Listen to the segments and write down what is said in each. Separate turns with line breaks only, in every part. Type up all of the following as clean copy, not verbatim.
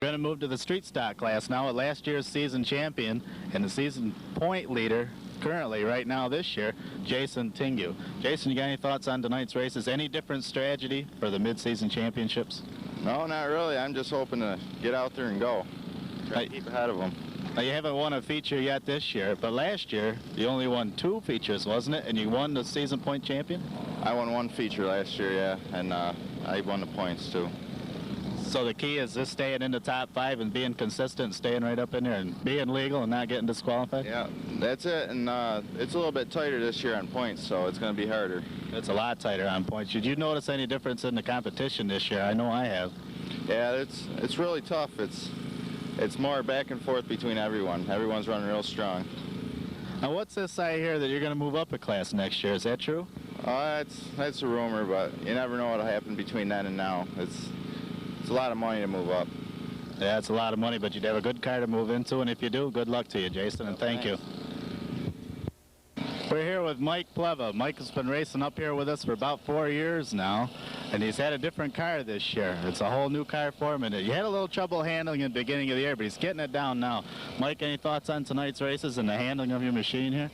We're going to move to the street stock class now at last year's season champion and the season point leader currently right now this year, Jason Tingu. Jason, you got any thoughts on tonight's races? Any different strategy for the mid-season championships?
No, not really. I'm just hoping to get out there and go. Try to keep ahead of them.
Now, you haven't won a feature yet this year, but last year you only won 2 features, wasn't it? And you won the season point champion?
I won 1 feature last year, yeah, and I won the points too.
So the key is just staying in the top 5 and being consistent, staying right up in there and being legal and not getting disqualified?
Yeah, that's it, and it's a little bit tighter this year on points, so it's going to be harder.
It's a lot tighter on points. Did you notice any difference in the competition this year? I know I have.
Yeah, it's really tough. It's more back and forth between everyone. Everyone's running real strong.
Now, what's this I hear that you're going to move up a class next year? Is that true?
That's a rumor, but you never know what'll happen between then and now. It's a lot of money to move up.
Yeah, it's a lot of money, but you'd have a good car to move into, and if you do, good luck to you, Jason, and thank you. We're here with Mike Pleva. Mike has been racing up here with us for about 4 years now, and he's had a different car this year. It's a whole new car for him, and you had a little trouble handling in the beginning of the year, but he's getting it down now. Mike, any thoughts on tonight's races and the handling of your machine here?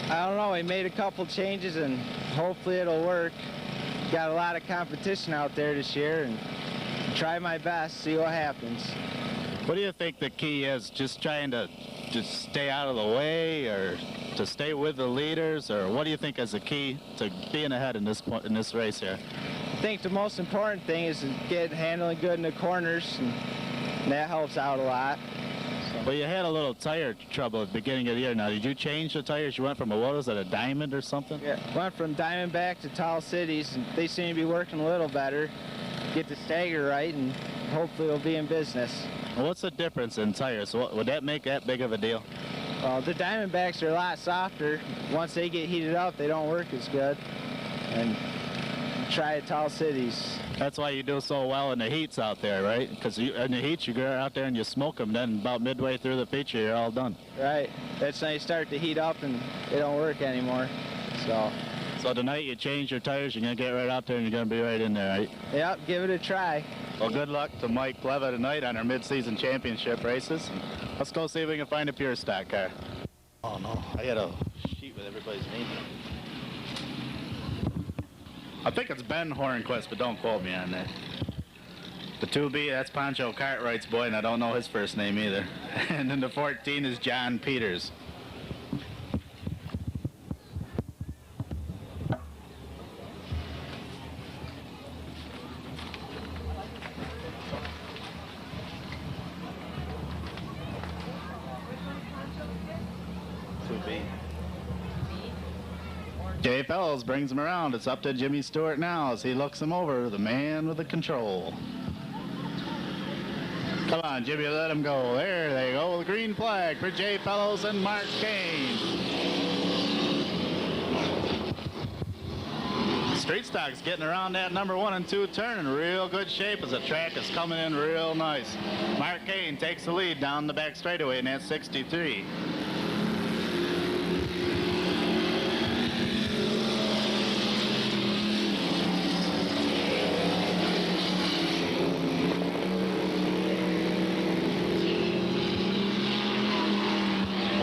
I don't know. We made a couple changes, and hopefully it'll work. Got a lot of competition out there this year, and try my best, see what happens.
What do you think the key is? Just trying to just stay out of the way, or to stay with the leaders, or what do you think is the key to being ahead in this race here?
I think the most important thing is to get handling good in the corners, and that helps out a lot.
Well, you had a little tire trouble at the beginning of the year. Now, did you change the tires? You went from what was it, a Diamond or something?
Yeah, went from Diamondback to Tall Cities, and they seem to be working a little better. Get the stagger right, and hopefully we'll be in business.
Well, what's the difference in tires? Would that make that big of a deal?
Well, the Diamondbacks are a lot softer. Once they get heated up, they don't work as good. And try Tall Cities.
That's why you do so well in the heats out there, right? Because in the heats, you go out there and you smoke them. Then about midway through the feature, you're all done.
Right. That's when you start to heat up and they don't work anymore.
So tonight you change your tires, you're going to get right out there and you're going to be right in there, right?
Yep, give it a try.
Well, good luck to Mike Pleva tonight on our mid-season championship races. Let's go see if we can find a pure stock car. Oh, no. I got a sheet with everybody's name on it. I think it's Ben Hornquist, but don't quote me on that. The 2B, that's Pancho Cartwright's boy, and I don't know his first name either. And then the 14 is John Peters. Jay Fellows brings him around. It's up to Jimmy Stewart now as he looks him over, the man with the control. Come on, Jimmy, let him go. There they go. The green flag for Jay Fellows and Mark Kane. Street Stock's getting around that number 1 and 2 turn in real good shape as the track is coming in real nice. Mark Kane takes the lead down the back straightaway in that 63.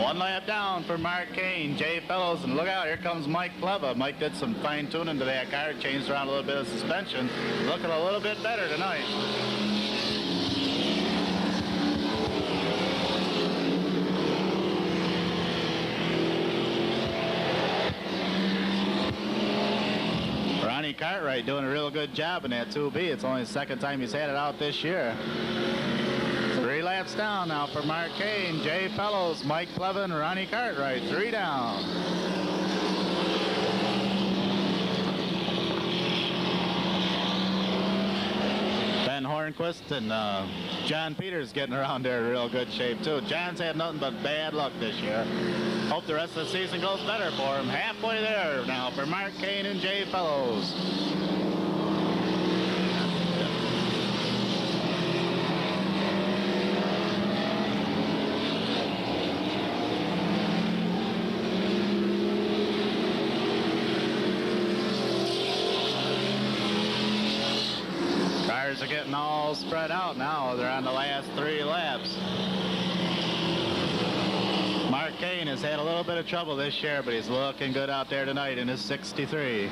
One lap down for Mark Kane, Jay Fellows, and look out, here comes Mike Pleva. Mike did some fine tuning to that car, changed around a little bit of suspension. Looking a little bit better tonight. Ronnie Cartwright doing a real good job in that 2B. It's only the second time he's had it out this year. 3 laps down now for Mark Kane, Jay Fellows, Mike Pleva, and Ronnie Cartwright. 3 down. Ben Hornquist and John Peters getting around there in real good shape, too. John's had nothing but bad luck this year. Hope the rest of the season goes better for him. Halfway there now for Mark Kane and Jay Fellows. are getting all spread out now. They're on the last 3 laps. Mark Kane has had a little bit of trouble this year, but he's looking good out there tonight in his 63.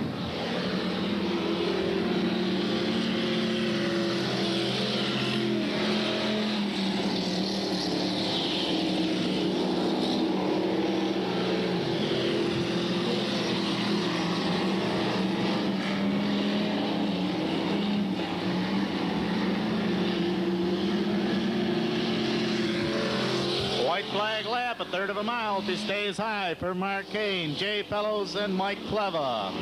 Flag lap, a third of a mile. He stays high for Mark Kane, Jay Fellows, and Mike Pleva.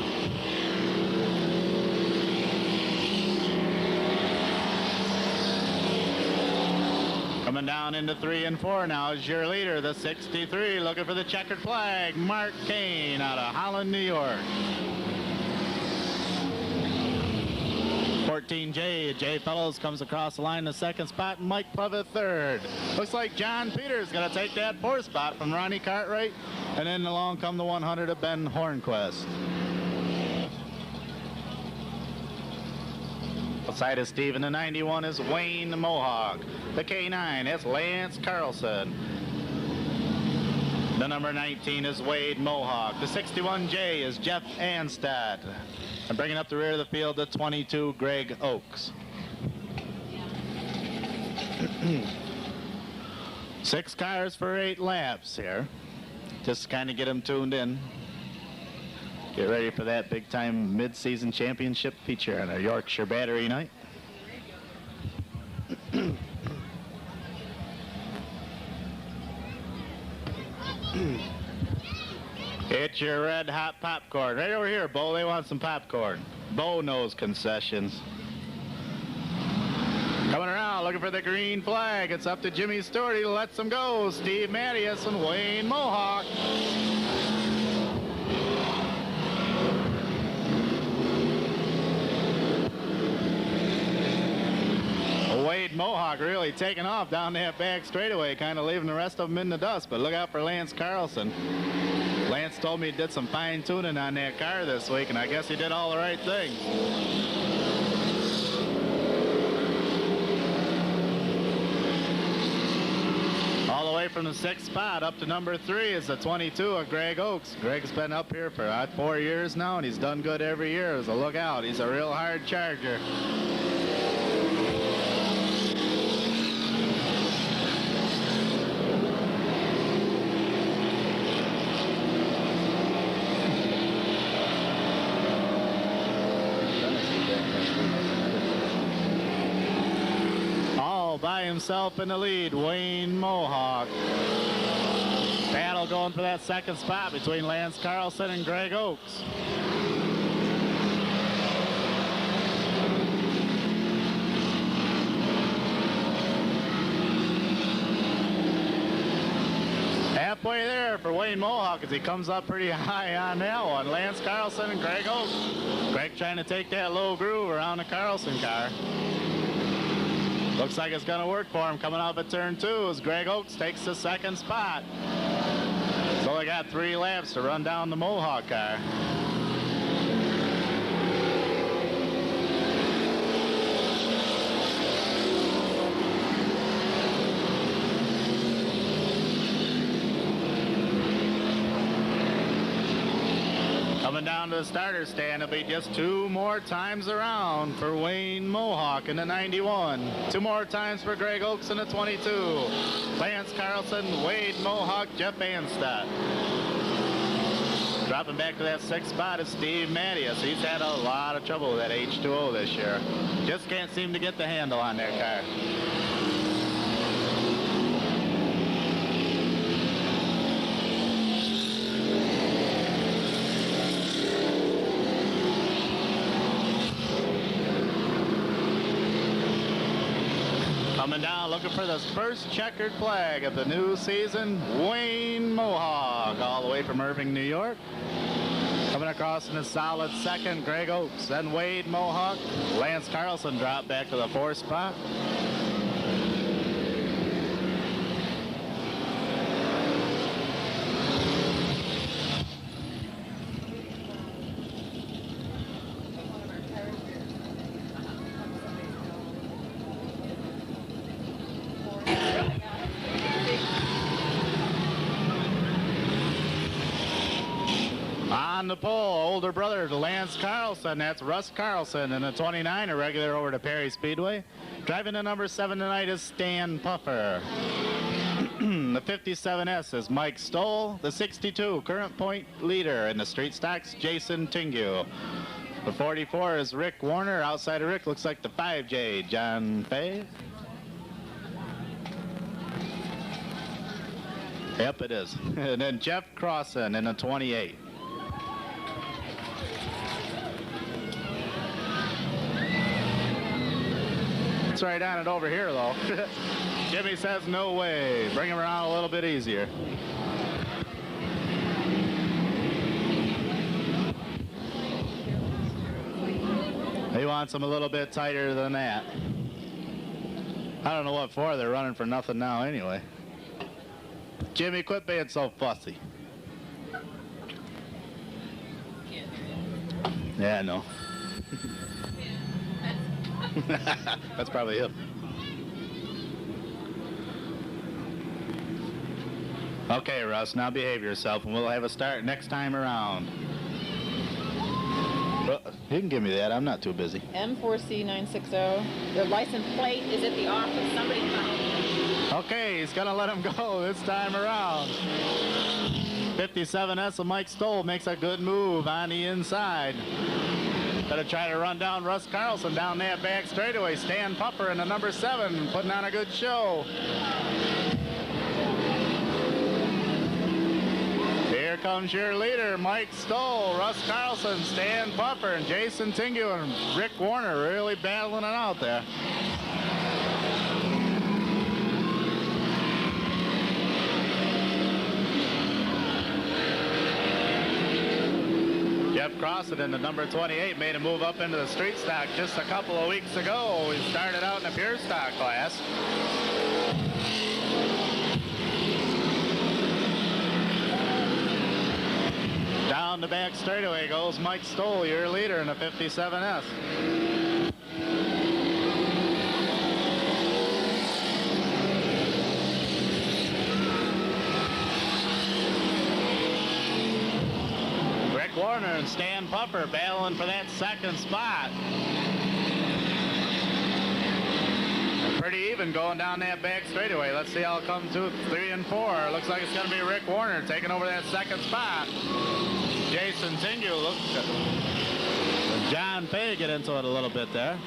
Coming down into 3 and 4 now is your leader, the 63, looking for the checkered flag, Mark Kane out of Holland, New York. 14J, Jay Fellows comes across the line in the 2nd spot, and Mike Pleva 3rd. Looks like John Peters going to take that 4th spot from Ronnie Cartwright, and then along come the 100 of Ben Hornquist. Outside of Steven, the 91 is Wayne Mohawk. The K9, that's Lance Carlson. The number 19 is Wade Mohawk. The 61J is Jeff Anstad. And bringing up the rear of the field, the 22, Greg Oakes. 6 cars for 8 laps here. Just kind of get them tuned in. Get ready for that big-time mid-season championship feature on a Yorkshire Battery night. It's your red hot popcorn. Right over here, Bo. They want some popcorn. Bo knows concessions. Coming around, looking for the green flag. It's up to Jimmy Stewart. He lets them go. Steve Mattias and Wayne Mohawk. Wade Mohawk really taking off down that back straightaway, kind of leaving the rest of them in the dust. But look out for Lance Carlson. Lance told me he did some fine tuning on that car this week, and I guess he did all the right things. All the way from the 6th spot up to number 3 is the 22 of Greg Oakes. Greg's been up here for 4 years now, and he's done good every year. So look out, he's a real hard charger. By himself in the lead, Wayne Mohawk. Battle going for that 2nd spot between Lance Carlson and Greg Oakes. Halfway there for Wayne Mohawk as he comes up pretty high on that one. Lance Carlson and Greg Oakes. Greg trying to take that low groove around the Carlson car. Looks like it's going to work for him coming off at turn 2 as Greg Oakes takes the 2nd spot. So they got 3 laps to run down the Mohawk car. Coming down to the starter stand, it'll be just 2 more times around for Wayne Mohawk in the 91. 2 more times for Greg Oakes in the 22. Lance Carlson, Wade Mohawk, Jeff Anstad. Dropping back to that 6th spot is Steve Mattias. He's had a lot of trouble with that H2O this year. Just can't seem to get the handle on that car. Coming down, looking for the first checkered flag of the new season, Wayne Mohawk, all the way from Irving, New York. Coming across in a solid 2nd, Greg Oakes, then Wade Mohawk. Lance Carlson dropped back to the 4th spot. On the pole, older brother to Lance Carlson. That's Russ Carlson in the 29, a regular over to Perry Speedway. Driving the number 7 tonight is Stan Puffer. The 57S is Mike Stoll. The 62, current point leader in the street stocks, Jason Tingu. The 44 is Rick Warner. Outside of Rick looks like the 5J, John Fay. Yep, it is. And then Jeff Crossan in the 28. It's right on it over here, though. Jimmy says no way. Bring him around a little bit easier. He wants them a little bit tighter than that. I don't know what for. They're running for nothing now anyway. Jimmy, quit being so fussy. Yeah, I know. That's probably it. Okay, Russ, now behave yourself, and we'll have a start next time around. You can give me that. I'm not too busy.
M4C960. Their license plate is at the office. Somebody come.
Okay, he's going to let him go this time around. 57S of Mike Stoll makes a good move on the inside. Gonna try to run down Russ Carlson down that back straightaway. Stan Puffer in the number 7, putting on a good show. Here comes your leader, Mike Stoll, Russ Carlson, Stan Puffer, and Jason Tingu and Rick Warner really battling it out there. Jeff Crossan in the number 28 made a move up into the street stock just a couple of weeks ago. He started out in the pure stock class. Down the back straightaway goes Mike Stoll, your leader in the 57S. Warner and Stan Puffer battling for that second spot. Pretty even going down that back straightaway. Let's see how it comes to 3 and 4. Looks like it's going to be Rick Warner taking over that second spot. Jason Tingu looks good. John Fay get into it a little bit there.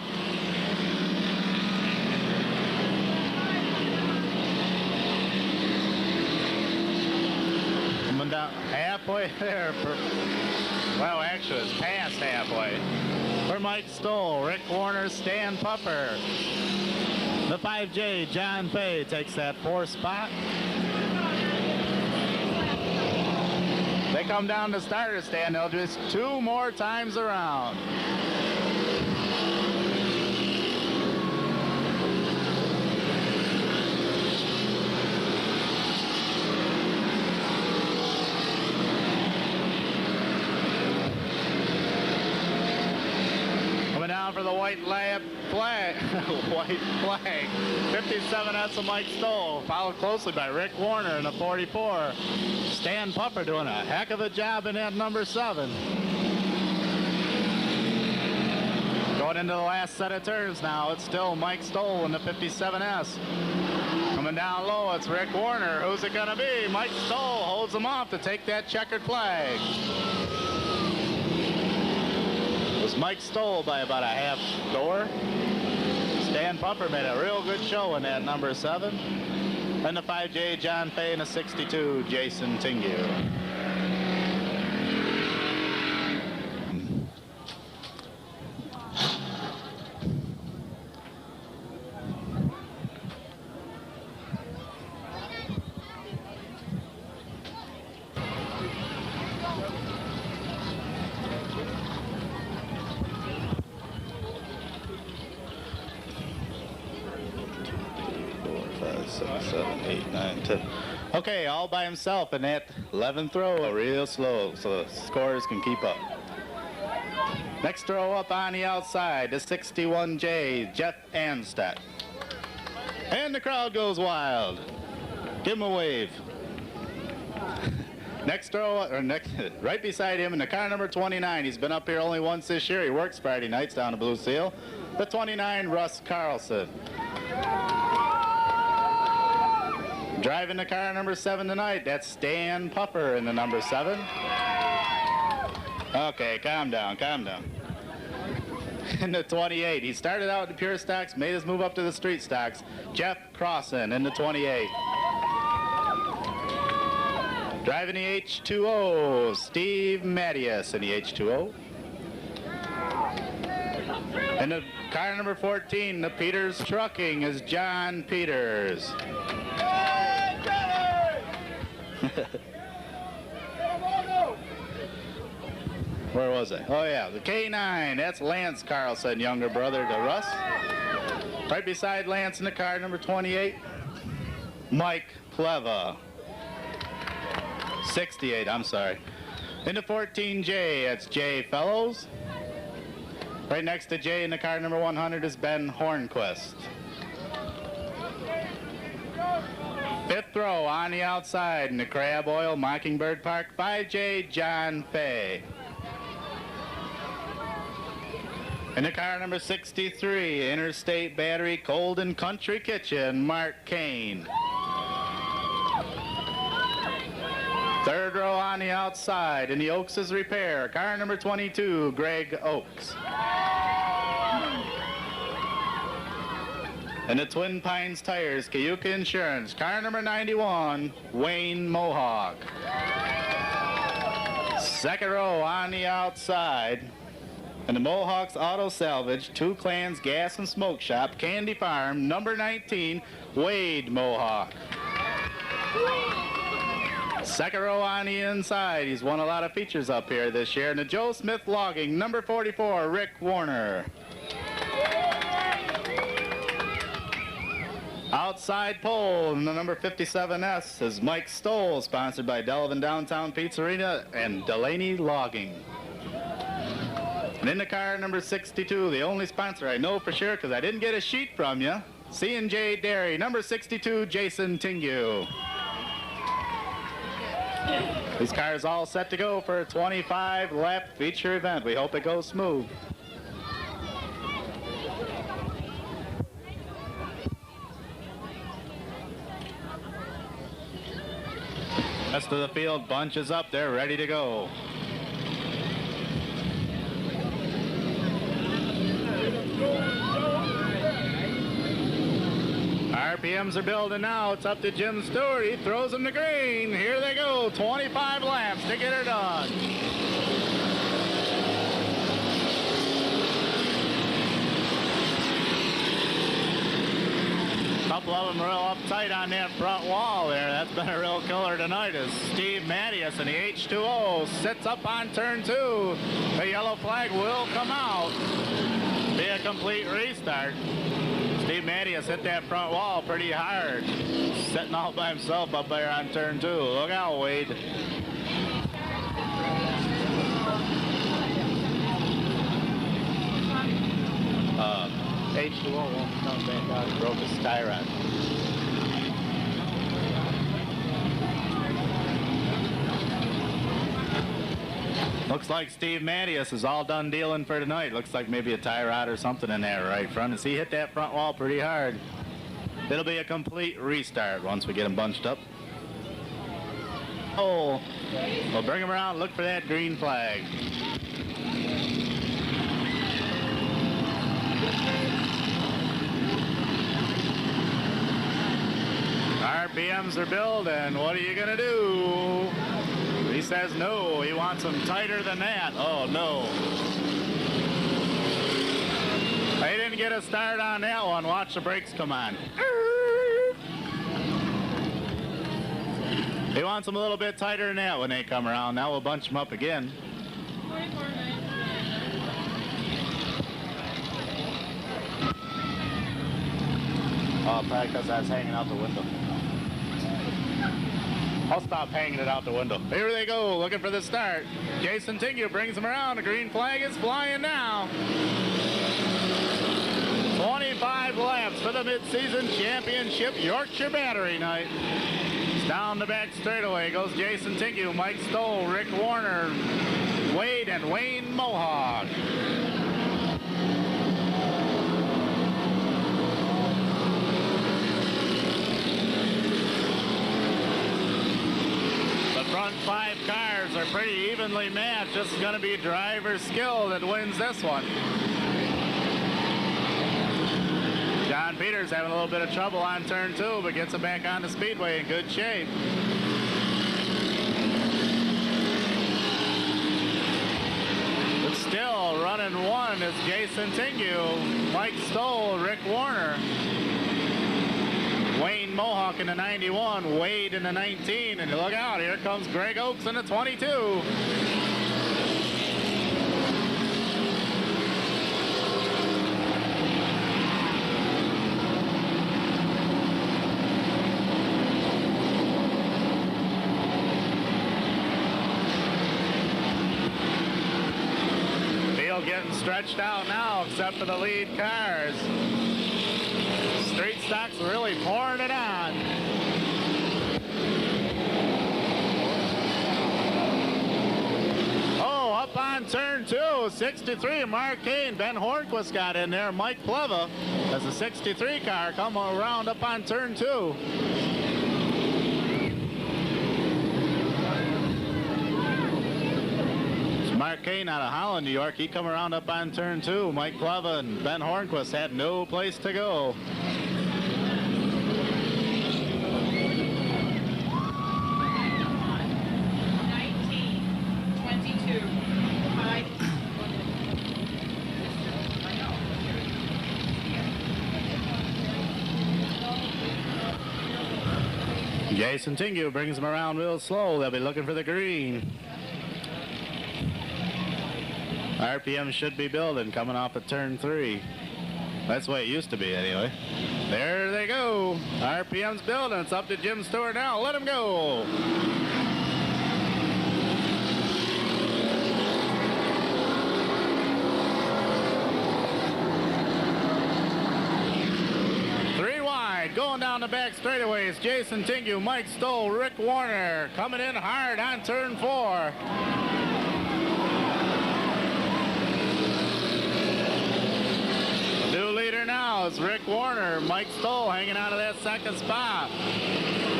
Coming down halfway there. Well, actually, it's past halfway. For Mike Stoll, Rick Warner, Stan Puffer. The 5J, John Fay, takes that 4th spot. They come down the starter stand. They'll just 2 more times around. For the white flag. White flag. 57S of Mike Stoll, followed closely by Rick Warner in the 44. Stan Puffer doing a heck of a job in that number 7. Going into the last set of turns now, it's still Mike Stoll in the 57S. Coming down low, it's Rick Warner. Who's it gonna be? Mike Stoll holds him off to take that checkered flag. Mike Stoll by about a half door. Stan Puffer made a real good show in that number 7. And the 5J, John Fay, and the 62, Jason Tingu. Okay, all by himself in that 11th row, real slow, so the scorers can keep up. Next row up on the outside, the 61J, Jeff Anstedt. And the crowd goes wild. Give him a wave. Next row, or next, right beside him in the car number 29. He's been up here only once this year. He works Friday nights down at Blue Seal. The 29, Russ Carlson. Driving the car number 7 tonight, that's Stan Puffer in the number 7. Okay, calm down, calm down. In the 28, he started out in the pure stocks, made his move up to the street stocks. Jeff Crossan in the 28. Driving the H2O, Steve Mattias in the H2O. In the car number 14, the Peters Trucking, is John Peters. Where was I? Oh yeah, the K9, that's Lance Carlson, younger brother to Russ. Right beside Lance in the car number 28, Mike Pleva. 68, I'm sorry. In the 14J, that's Jay Fellows. Right next to Jay in the car number 100 is Ben Hornquist. Fifth row on the outside in the Crab Oil Mockingbird Park, 5J John Fay. In the car number 63, Interstate Battery Cold and Country Kitchen, Mark Kane. Third row on the outside in the Oaks' Repair, car number 22, Greg Oaks. In the Twin Pines Tires, Cayuga Insurance, car number 91, Wayne Mohawk. Second row on the outside in the Mohawks Auto Salvage, Two Clans Gas and Smoke Shop, Candy Farm, number 19, Wade Mohawk. Second row on the inside. He's won a lot of features up here this year. And the Joe Smith Logging, number 44, Rick Warner. Outside pole in the number 57S is Mike Stoll, sponsored by Delavan Downtown Pizzeria and Delaney Logging. And in the car number 62, the only sponsor I know for sure because I didn't get a sheet from you, C&J Dairy, number 62, Jason Tingu. These cars all set to go for a 25-lap feature event. We hope it goes smooth. Rest of the field bunches up. They're ready to go. RPMs are building now. It's up to Jim Stewart. He throws them to green. Here they go. 25 laps to get her done. A couple of them real uptight on that front wall there. That's been a real killer tonight as Steve Mattias in the H2O sits up on turn 2. The yellow flag will come out. Be a complete restart. Steve Mattias hit that front wall pretty hard. Sitting all by himself up there on turn 2. Look out, Wade. H2O won't come back out. He broke his tie rod. Looks like Steve Mattias is all done dealing for tonight. Looks like maybe a tie rod or something in there right front. As he hit that front wall pretty hard. It'll be a complete restart once we get him bunched up. Oh, we'll bring him around, look for that green flag. RPMs are building. What are you gonna do? He says no. He wants them tighter than that. Oh no. They didn't get a start on that one. Watch the brakes come on. He wants them a little bit tighter than that when they come around. Now we'll bunch them up again. Oh, probably because I was hanging out the window. I'll stop hanging it out the window. Here they go, looking for the start. Jason Tingu brings them around. The green flag is flying now. 25 laps for the mid-season championship Yorkshire Battery night. Down the back straightaway goes Jason Tingu, Mike Stoll, Rick Warner, Wade, and Wayne Mohawk. The front 5 cars are pretty evenly matched. This is going to be driver skill that wins this one. John Peters having a little bit of trouble on turn 2, but gets it back on the speedway in good shape. But still running 1 is Jason Tingu, Mike Stoll, Rick Warner, Wayne Mohawk in the 91, Wade in the 19, and look out, here comes Greg Oakes in the 22. Getting stretched out now, except for the lead cars. Street stock's really pouring it on. Oh, up on turn 2, 63, Mark Kane. Ben Hornquist got in there. Mike Pleva as a 63 car come around up on turn 2. Mark Kane out of Holland, New York. He come around up on turn 2. Mike Pleva and Ben Hornquist had no place to go. Jason Tingu brings him around real slow. They'll be looking for the green. RPM should be building coming off of turn 3. That's the way it used to be anyway. There they go. RPM's building. It's up to Jim Stewart now. Let him go. Going down the back straightaways, Jason Tingu, Mike Stoll, Rick Warner coming in hard on turn 4. New leader now is Rick Warner. Mike Stoll hanging out of that second spot.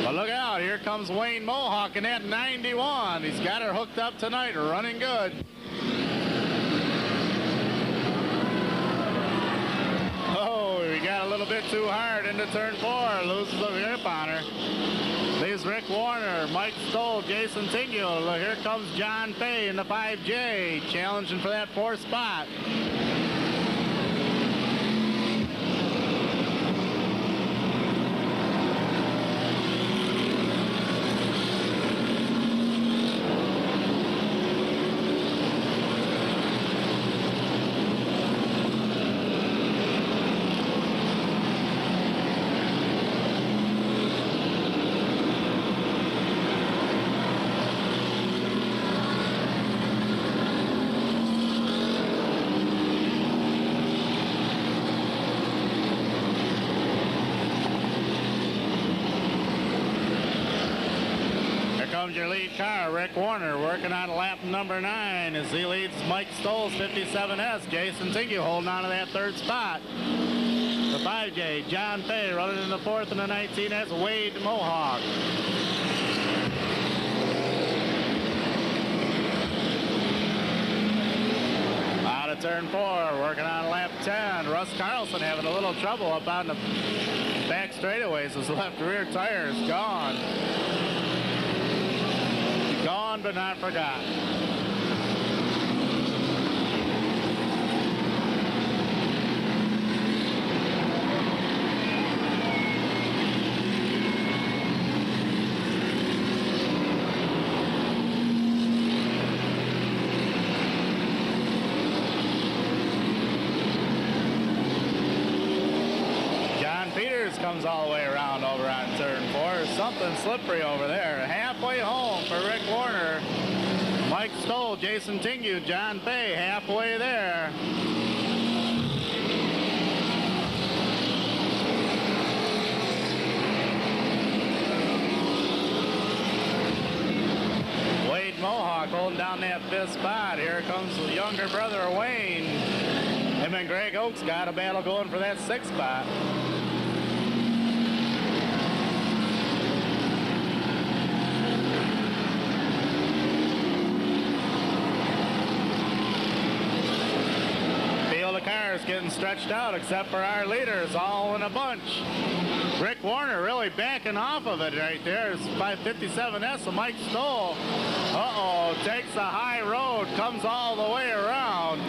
But look out, here comes Wayne Mohawk in that 91. He's got her hooked up tonight, running good. Oh, he got a little bit too hard into turn 4. Loses the grip on her. Leaves Rick Warner, Mike Stoll, Jason Tingu. Here comes John Fay in the 5J, challenging for that 4th spot. Your lead car, Rick Warner, working on lap number 9 as he leads Mike Stoll's 57S. Jason Tingu holding on to that 3rd spot. The 5J, John Fay running in the 4th and the 19S, Wade Mohawk. Out of turn 4, working on lap 10. Russ Carlson having a little trouble up on the back straightaways. His left rear tire is gone. Gone but not forgotten. John Peters comes all the way around over on turn 4. Something slippery over there. Halfway home for Rick Warner. Mike Stoll, Jason Tingu, John Fay halfway there. holding down that 5th spot. Here comes the younger brother, Wayne. Him and Greg Oakes got a battle going for that 6th spot. Field of cars getting stretched out except for our leaders, all in a bunch. Rick Warner really backing off of it right there. It's 557S of Mike Stoll. Uh-oh, takes the high road, comes all the way around.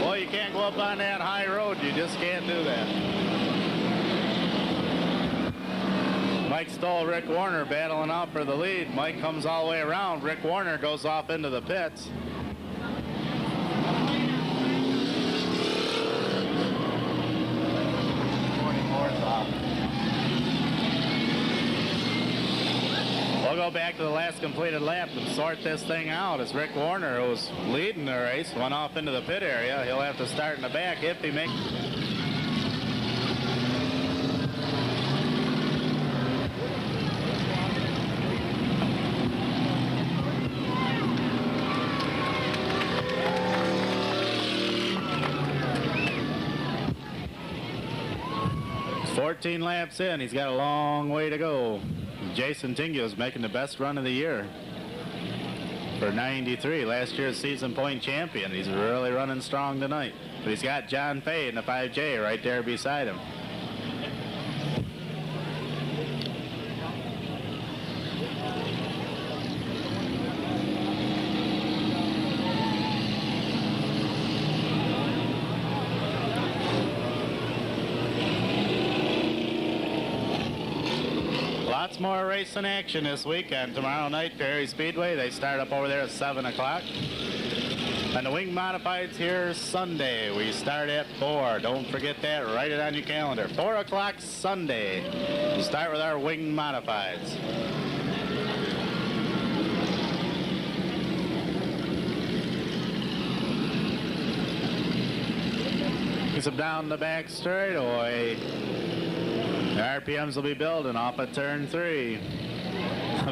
Boy, you can't go up on that high road. You just can't do that. Mike Stoll, Rick Warner battling out for the lead. Mike comes all the way around. Rick Warner goes off into the pits. We'll go back to the last completed lap and sort this thing out as Rick Warner, who was leading the race, went off into the pit area. He'll have to start in the back if he makes... He's 14 laps in. He's got a long way to go. Jason Tingio is making the best run of the year for 93, last year's season point champion. He's really running strong tonight. But he's got John Fay in the 5J right there beside him. Lots more racing action this weekend. Tomorrow night, Perry Speedway, they start up over there at 7 o'clock. And the Wing Modifieds here Sunday. We start at 4. Don't forget that. Write it on your calendar. 4 o'clock Sunday. We start with our Wing Modifieds. Gets them down the back straightaway. The RPMs will be building off at turn 3.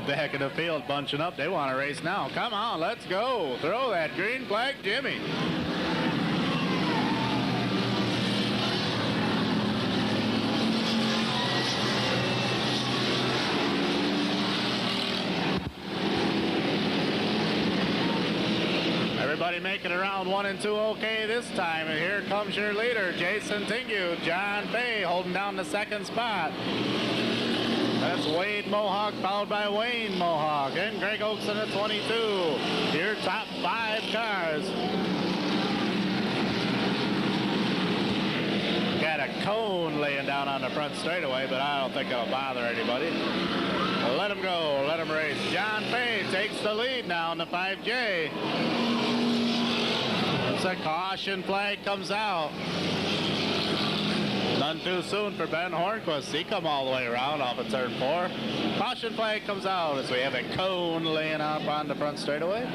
Back of the field bunching up. They want to race now. Come on, let's go. Throw that green flag, Jimmy. Everybody making around 1 and 2 okay this time. And here comes your leader, Jason Tingio. John Fay holding down the 2nd spot. That's Wade Mohawk, followed by Wayne Mohawk, and Greg Oakes in the 22. Your top 5 cars. Got a cone laying down on the front straightaway, but I don't think it'll bother anybody. Let him go, let him race. John Fay takes the lead now in the 5J. It's a caution flag comes out. None too soon for Ben Hornquist. He come all the way around off of turn 4. Caution flag comes out as we have a cone laying up on the front straightaway.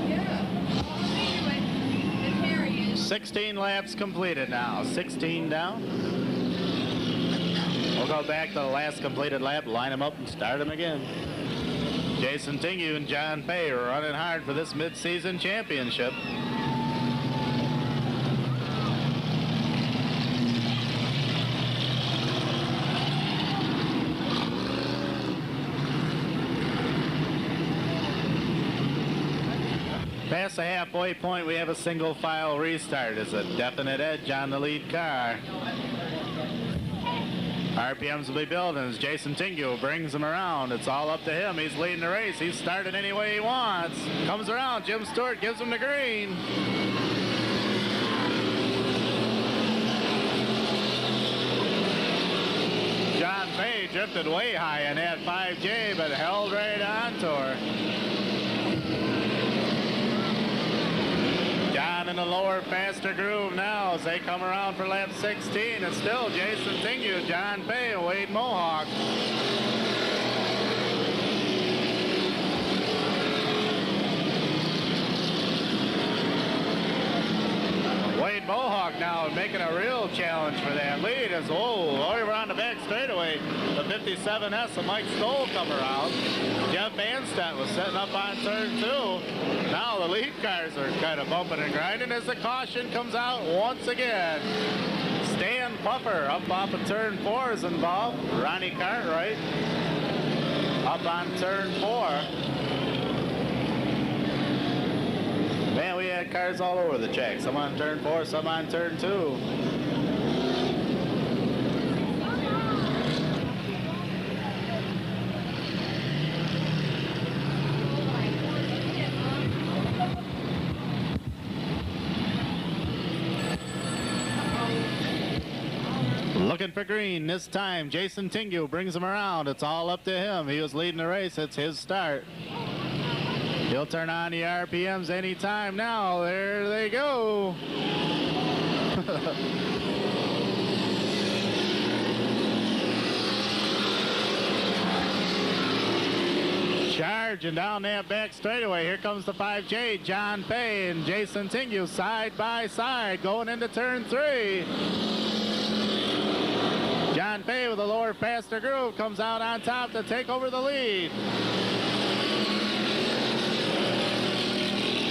Yeah. 16 laps completed now. 16 down. We'll go back to the last completed lap, line them up and start them again. Jason Tingio and John Fay are running hard for this mid-season championship. Past the halfway point, we have a single file restart. It's a definite edge on the lead car. RPMs will be building as Jason Tingio brings them around. It's all up to him. He's leading the race. He's started any way he wants. Comes around. Jim Stewart gives him the green. John Fay drifted way high in that 5J, but held right on to her. John in the lower, faster groove now as they come around for lap 16. It's still Jason Tingio, John Fay, and Wade Mohawk. Wade Mohawk Mohawk now making a real challenge for that lead as, over on the back straightaway. The 57S of Mike Stoll come around. Jeff Banstedt was setting up on turn 2. Now the lead cars are kind of bumping and grinding as the caution comes out once again. Stan Puffer up off of turn 4 is involved. Ronnie Cartwright up on turn 4. Man, we had cars all over the track. Some on turn 4, some on turn 2. Looking for green this time. Jason Tingu brings him around. It's all up to him. He was leading the race. It's his start. He'll turn on the RPMs anytime now. There they go. Charging down that back straightaway. Here comes the 5J. John Fay and Jason Tingu side by side going into turn 3. John Fay with a lower, faster groove comes out on top to take over the lead.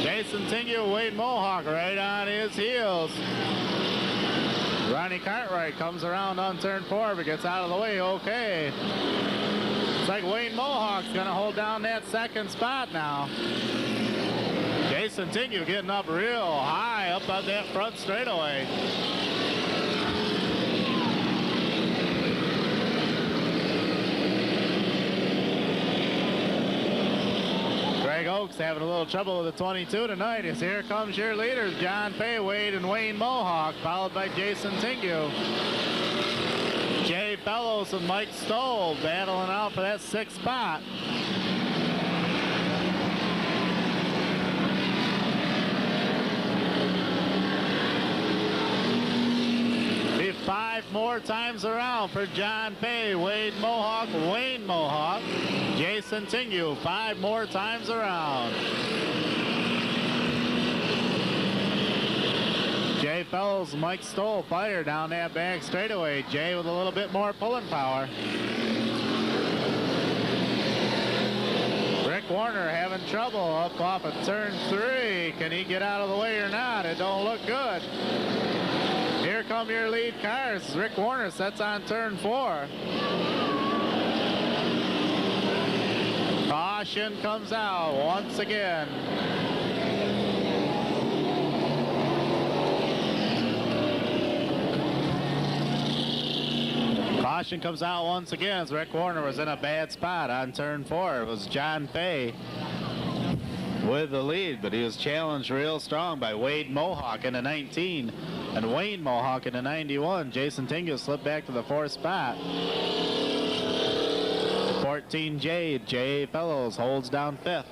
Jason Tingu, Wade Mohawk right on his heels. Ronnie Cartwright comes around on turn 4 but gets out of the way okay. It's like Wayne Mohawk's going to hold down that second spot now. Jason Tingu getting up real high up on that front straightaway. Greg Oaks having a little trouble with the 22 tonight as here comes your leaders, John Fay, Wade, and Wayne Mohawk, followed by Jason Tingu. Jay Fellows and Mike Stoll battling out for that 6th spot. Be 5 more times around for John Fay, Wade Mohawk, Wayne Mohawk, Jason Tingu. 5 more times around. Jay Fellows, Mike Stoll fire down that back straightaway. Jay with a little bit more pulling power. Rick Warner having trouble up off of turn 3. Can he get out of the way or not? It don't look good. Here come your lead cars. Rick Warner sets on turn 4. Caution comes out once again. Caution comes out once again as Rick Warner was in a bad spot on turn 4. It was John Fay with the lead, but he was challenged real strong by Wade Mohawk in the 19 and Wayne Mohawk in the 91. Jason Tingu slipped back to the 4th spot. 14 Jay Fellows holds down 5th.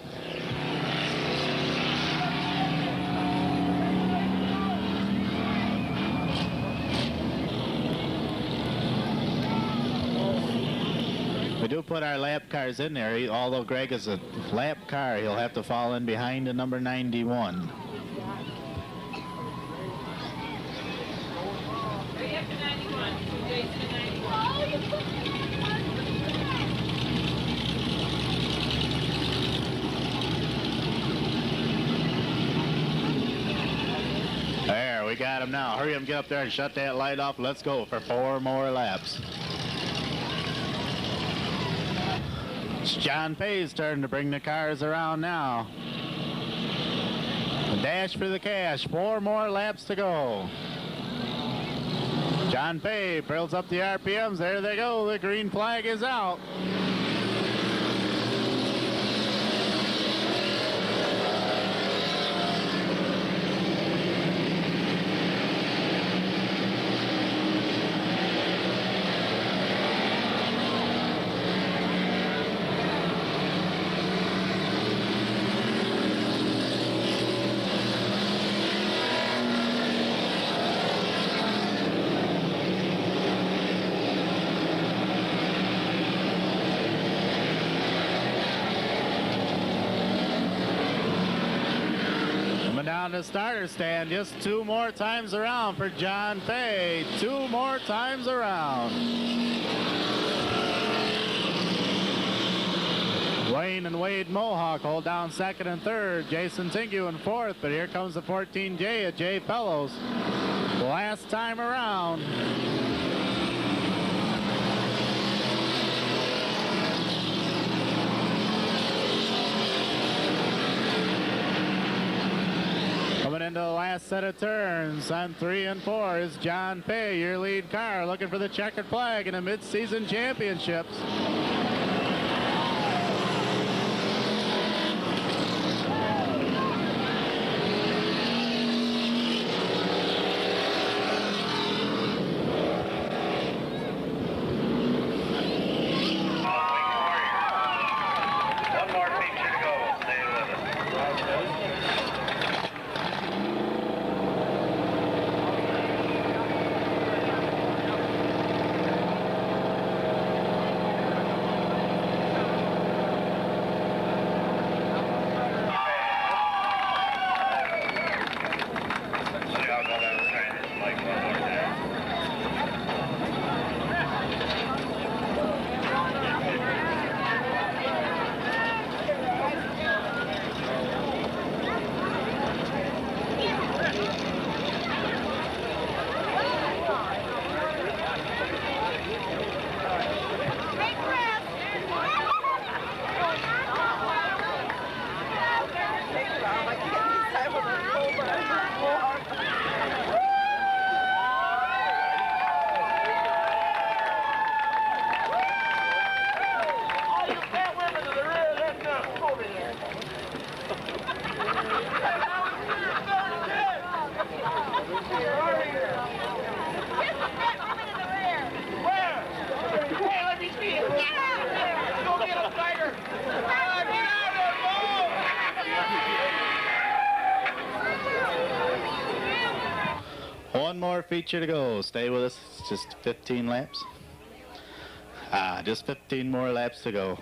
We do put our lap cars in there. Although Greg is a lap car, he'll have to fall in behind the number 91. There, we got him now. Hurry up, get up there and shut that light off. Let's go for 4 more laps. It's John Fay's turn to bring the cars around now. A dash for the cash. 4 more laps to go. John Fay builds up the RPMs. There they go. The green flag is out. around the starter stand. Just 2 more times around for John Fay. 2 more times around. Wayne and Wade Mohawk hold down second and third. Jason Tingu in fourth, but here comes the 14J at Jay Fellows. Last time around. Coming into the last set of turns on 3 and 4 is John Fay, your lead car, looking for the checkered flag in the mid-season championships. One more feature to go. Stay with us. It's just 15 laps. Just 15 more laps to go.